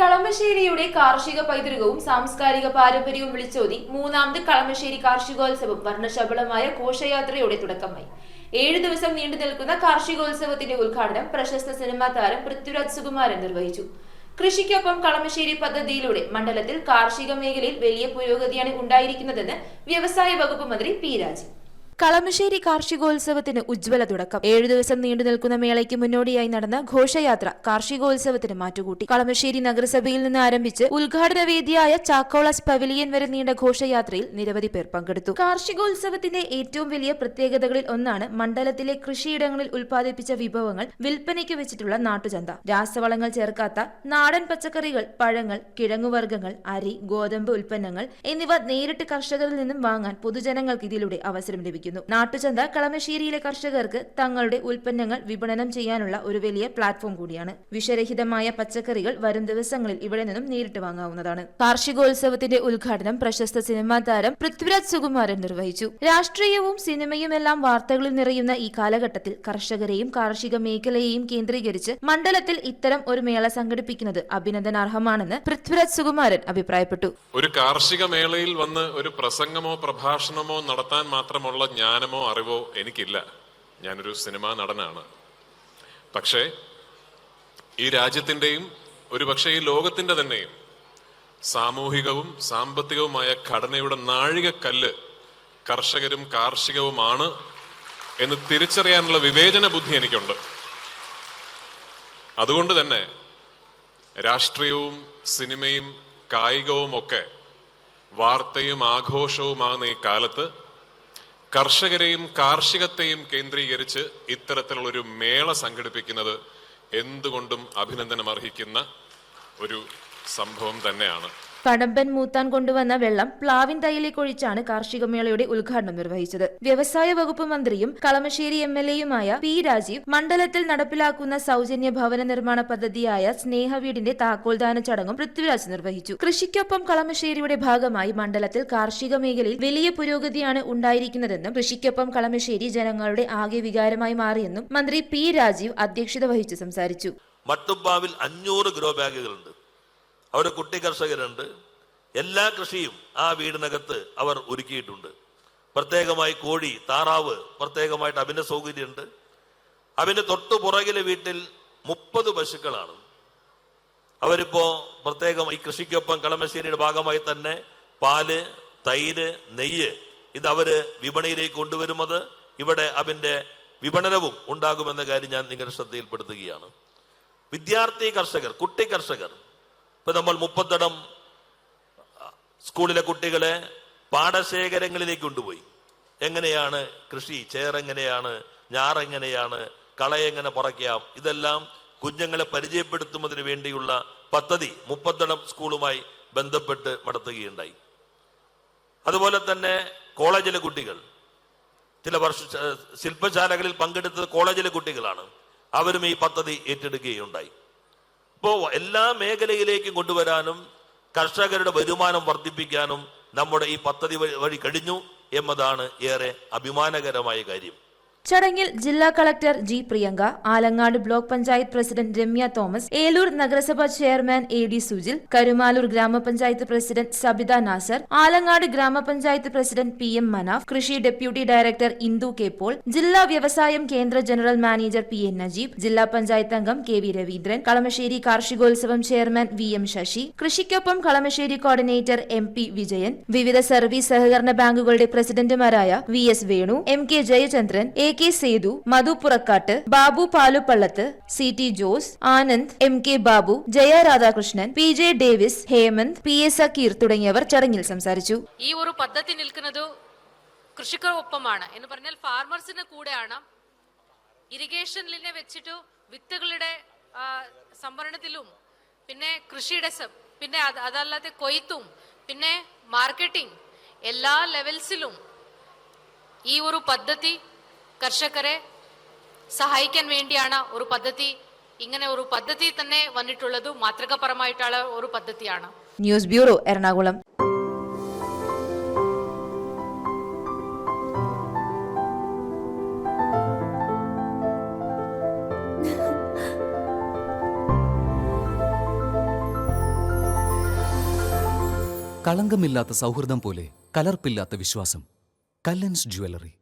കളമശ്ശേരിയുടെ കാർഷിക പൈതൃകവും സാംസ്കാരിക പാരമ്പര്യവും വിളിച്ചോതി മൂന്നാമത് കളമശ്ശേരി കാർഷികോത്സവം വർണ്ണശബളമായ ഘോഷയാത്രയോടെ തുടക്കമായി. 7 ദിവസം നീണ്ടു നിൽക്കുന്ന കാർഷികോത്സവത്തിന്റെ ഉദ്ഘാടനം പ്രശസ്ത സിനിമാ താരം പൃഥ്വിരാജ് സുകുമാരൻ നിർവഹിച്ചു. കൃഷിക്കൊപ്പം കളമശ്ശേരി പദ്ധതിയിലൂടെ മണ്ഡലത്തിൽ കാർഷിക മേഖലയിൽ വലിയ പുരോഗതിയാണ് ഉണ്ടായിരിക്കുന്നതെന്ന് വ്യവസായ വകുപ്പ് മന്ത്രി പി രാജീവ്. കളമശ്ശേരി കാർഷികോത്സവത്തിന് ഉജ്ജ്വല തുടക്കം. 7 ദിവസം നീണ്ടു നിൽക്കുന്ന മേളയ്ക്ക് മുന്നോടിയായി നടന്ന ഘോഷയാത്ര കാർഷികോത്സവത്തിന് മാറ്റുകൂട്ടി. കളമശ്ശേരി നഗരസഭയിൽ നിന്ന് ആരംഭിച്ച് ഉദ്ഘാടന വേദിയായ ചാക്കോളസ് പവലിയൻ വരെ നീണ്ട ഘോഷയാത്രയിൽ നിരവധി പേർ പങ്കെടുത്തു. കാർഷികോത്സവത്തിന്റെ ഏറ്റവും വലിയ പ്രത്യേകതകളിൽ ഒന്നാണ് മണ്ഡലത്തിലെ കൃഷിയിടങ്ങളിൽ ഉൽപ്പാദിപ്പിച്ച വിഭവങ്ങൾ വിൽപ്പനയ്ക്ക് വെച്ചിട്ടുള്ള നാട്ടുചന്ത. രാസവളങ്ങൾ ചേർക്കാത്ത നാടൻ പച്ചക്കറികൾ, പഴങ്ങൾ, കിഴങ്ങുവർഗ്ഗങ്ങൾ, അരി, ഗോതമ്പ് ഉൽപ്പന്നങ്ങൾ എന്നിവ നേരിട്ട് കർഷകരിൽ നിന്നും വാങ്ങാൻ പൊതുജനങ്ങൾക്ക് ഇതിലൂടെ അവസരം ലഭിക്കും. നാട്ടുചന്ത കളമശ്ശേരിയിലെ കർഷകർക്ക് തങ്ങളുടെ ഉൽപ്പന്നങ്ങൾ വിപണനം ചെയ്യാനുള്ള ഒരു വലിയ പ്ലാറ്റ്ഫോം കൂടിയാണ്. വിഷരഹിതമായ പച്ചക്കറികൾ വരും ദിവസങ്ങളിൽ ഇവിടെ നിന്നും നേരിട്ട് വാങ്ങാവുന്നതാണ്. കാർഷികോത്സവത്തിന്റെ ഉദ്ഘാടനം പ്രശസ്ത സിനിമാ താരം പൃഥ്വിരാജ് സുകുമാരൻ നിർവഹിച്ചു. രാഷ്ട്രീയവും സിനിമയുമെല്ലാം വാർത്തകളിൽ നിറയുന്ന ഈ കാലഘട്ടത്തിൽ കർഷകരെയും കാർഷിക മേഖലയെയും കേന്ദ്രീകരിച്ച് മണ്ഡലത്തിൽ ഇത്തരം ഒരു മേള സംഘടിപ്പിക്കുന്നത് അഭിനന്ദനാർഹമാണെന്ന് പൃഥ്വിരാജ് സുകുമാരൻ അഭിപ്രായപ്പെട്ടു. ഒരു കാർഷിക മേളയിൽ വന്ന് ഒരു പ്രസംഗമോ പ്രഭാഷണമോ നടത്താൻ മാത്രമുള്ള ജ്ഞാനമോ അറിവോ എനിക്കില്ല. ഞാനൊരു സിനിമാ നടനാണ്. പക്ഷേ ഈ രാജ്യത്തിന്റെയും ഒരുപക്ഷെ ഈ ലോകത്തിന്റെ തന്നെയും സാമൂഹികവും സാമ്പത്തികവുമായ ഘടനയുടെ നാഴികക്കല്ല് കർഷകരും കാർഷികവുമാണ് എന്ന് തിരിച്ചറിയാനുള്ള വിവേചന ബുദ്ധി എനിക്കുണ്ട്. അതുകൊണ്ട് തന്നെ രാഷ്ട്രീയവും സിനിമയും കായികവും ഒക്കെ വാർത്തയും ആഘോഷവുമാകുന്ന ഈ കാലത്ത് കർഷകരെയും കാർഷികത്തെയും കേന്ദ്രീകരിച്ച് ഇത്തരത്തിലുള്ളൊരു മേള സംഘടിപ്പിക്കുന്നത് എന്തുകൊണ്ടും അഭിനന്ദനം അർഹിക്കുന്ന ഒരു സംഭവം തന്നെയാണ്. കടമ്പൻ മൂത്താൻ കൊണ്ടുവന്ന വെള്ളം പ്ലാവിൻ തൈയിലേക്ക് ഒഴിച്ചാണ് കാർഷിക മേളയുടെ ഉദ്ഘാടനം നിർവഹിച്ചത്. വ്യവസായ വകുപ്പ് മന്ത്രിയും കളമശ്ശേരി MLA-യുമായ പി രാജീവ് മണ്ഡലത്തിൽ നടപ്പിലാക്കുന്ന സൗജന്യ ഭവന നിർമ്മാണ പദ്ധതിയായ സ്നേഹവീടിന്റെ താക്കോൽദാന ചടങ്ങും പൃഥ്വിരാജ് നിർവഹിച്ചു. കൃഷിക്കൊപ്പം കളമശ്ശേരിയുടെ ഭാഗമായി മണ്ഡലത്തിൽ കാർഷിക മേഖലയിൽ വലിയ പുരോഗതിയാണ് ഉണ്ടായിരിക്കുന്നതെന്നും കൃഷിക്കൊപ്പം കളമശ്ശേരി ജനങ്ങളുടെ ആകെ വികാരമായി മാറിയെന്നും മന്ത്രി പി രാജീവ് അധ്യക്ഷത വഹിച്ചു സംസാരിച്ചു. മട്ടുപ്പാവിൽ 500 ഗ്രോ ബാഗുകളുണ്ട്. അവിടെ കുട്ടി കർഷകരുണ്ട്. എല്ലാ കൃഷിയും ആ വീടിനകത്ത് അവർ ഒരുക്കിയിട്ടുണ്ട്. പ്രത്യേകമായി കോഴി, താറാവ് പ്രത്യേകമായിട്ട് അതിന്റെ സൗകര്യമുണ്ട്. അതിന്റെ തൊട്ടു പുറകിലെ വീട്ടിൽ 30 പശുക്കളാണ്. അവരിപ്പോ പ്രത്യേകം ഈ കൃഷിക്കൊപ്പം കളമശ്ശേരിയുടെ ഭാഗമായി തന്നെ പാല്, തൈര്, നെയ്യ് ഇത് അവര് വിപണിയിലേക്ക് കൊണ്ടുവരുന്നത് ഇവിടെ അതിന്റെ വിപണനവും ഉണ്ടാകുമെന്ന കാര്യം ഞാൻ നിങ്ങളുടെ ശ്രദ്ധയിൽപ്പെടുത്തുകയാണ്. വിദ്യാർത്ഥി കർഷകർ, കുട്ടി കർഷകർ, ഇപ്പൊ നമ്മൾ 30 സ്കൂളിലെ കുട്ടികളെ പാടശേഖരങ്ങളിലേക്ക് കൊണ്ടുപോയി. എങ്ങനെയാണ് കൃഷി, ചേറെങ്ങനെയാണ്, ഞാറെങ്ങനെയാണ്, കളയെങ്ങനെ പറിക്കാം, ഇതെല്ലാം കുഞ്ഞുങ്ങളെ പരിചയപ്പെടുത്തുന്നതിന് വേണ്ടിയുള്ള പദ്ധതി 30 സ്കൂളുമായി ബന്ധപ്പെട്ട് നടത്തുകയുണ്ടായി. അതുപോലെ തന്നെ കോളേജിലെ കുട്ടികൾ, ചില ശില്പശാലകളിൽ പങ്കെടുത്തത് കോളേജിലെ കുട്ടികളാണ്. അവരും ഈ പദ്ധതി ഏറ്റെടുക്കുകയുണ്ടായി. ഇപ്പോ എല്ലാ മേഖലയിലേക്കും കൊണ്ടുവരാനും കർഷകരുടെ വരുമാനം വർദ്ധിപ്പിക്കാനും നമ്മുടെ ഈ പദ്ധതി വഴി കഴിഞ്ഞു എന്നതാണ് ഏറെ അഭിമാനകരമായ കാര്യം. ചടങ്ങിൽ ജില്ലാ collector G Priyanka, Alangad block panchayat president Ramya Thomas, Eloor നഗരസഭാ ചെയർമാൻ AD സുജിൽ, കരുമാലൂർ ഗ്രാമപഞ്ചായത്ത് പ്രസിഡന്റ് സബിത നാസർ, ആലങ്ങാട് ഗ്രാമപഞ്ചായത്ത് പ്രസിഡന്റ് PM മനാഫ്, കൃഷി deputy director Indu K Paul, ജില്ലാ വ്യവസായം കേന്ദ്ര ജനറൽ മാനേജർ PN നജീബ്, ജില്ലാ പഞ്ചായത്ത് അംഗം KV രവീന്ദ്രൻ, കളമശ്ശേരി കാർഷികോത്സവം ചെയർമാൻ VM ശശി, കൃഷിക്കൊപ്പം കളമശ്ശേരി കോർഡിനേറ്റർ MP വിജയൻ, വിവിധ സർവീസ് സഹകരണ ബാങ്കുകളുടെ പ്രസിഡന്റുമാരായ VS Venu, MK Jayachandran, AK Sethu, Madhu Purakkatt, Babu Paluppallath, CT Jose, Anand, MK Babu, Jaya Radhakrishnan, PJ Davis, Hemanth, PS Sakkir തുടങ്ങിയവർ ചടങ്ങിൽ സംസാരിച്ചു. ഈ ഒരു പദ്ധതി നിൽക്കുന്നത് കൃഷിക്കൊപ്പമാണ് എന്ന് പറഞ്ഞാൽ ഫാർമേഴ്സിന്റെ കൂടെയാണ്. ഇറിഗേഷനിലെ വെച്ചിട്ട് വിത്തുകളുടെ സംഭരണത്തിലും പിന്നെ കൃഷിയുടെ പിന്നെ അതല്ലാതെ കൊയ്ത്തും പിന്നെ മാർക്കറ്റിംഗ് എല്ലാ ലെവൽസിലും ഈ ഒരു പദ്ധതി കർഷകരെ സഹായിക്കാൻ വേണ്ടിയാണ് ഒരു പദ്ധതി. ഇങ്ങനെ ഒരു പദ്ധതി തന്നെ വന്നിട്ടുള്ളത് മാതൃകാപരമായിട്ടുള്ള ഒരു പദ്ധതിയാണ്. News bureau, Ernakulam. കളങ്കമില്ലാത്ത സൗഹൃദം പോലെ കലർപ്പില്ലാത്ത വിശ്വാസം. കല്ലൻസ് ജ്വല്ലറി.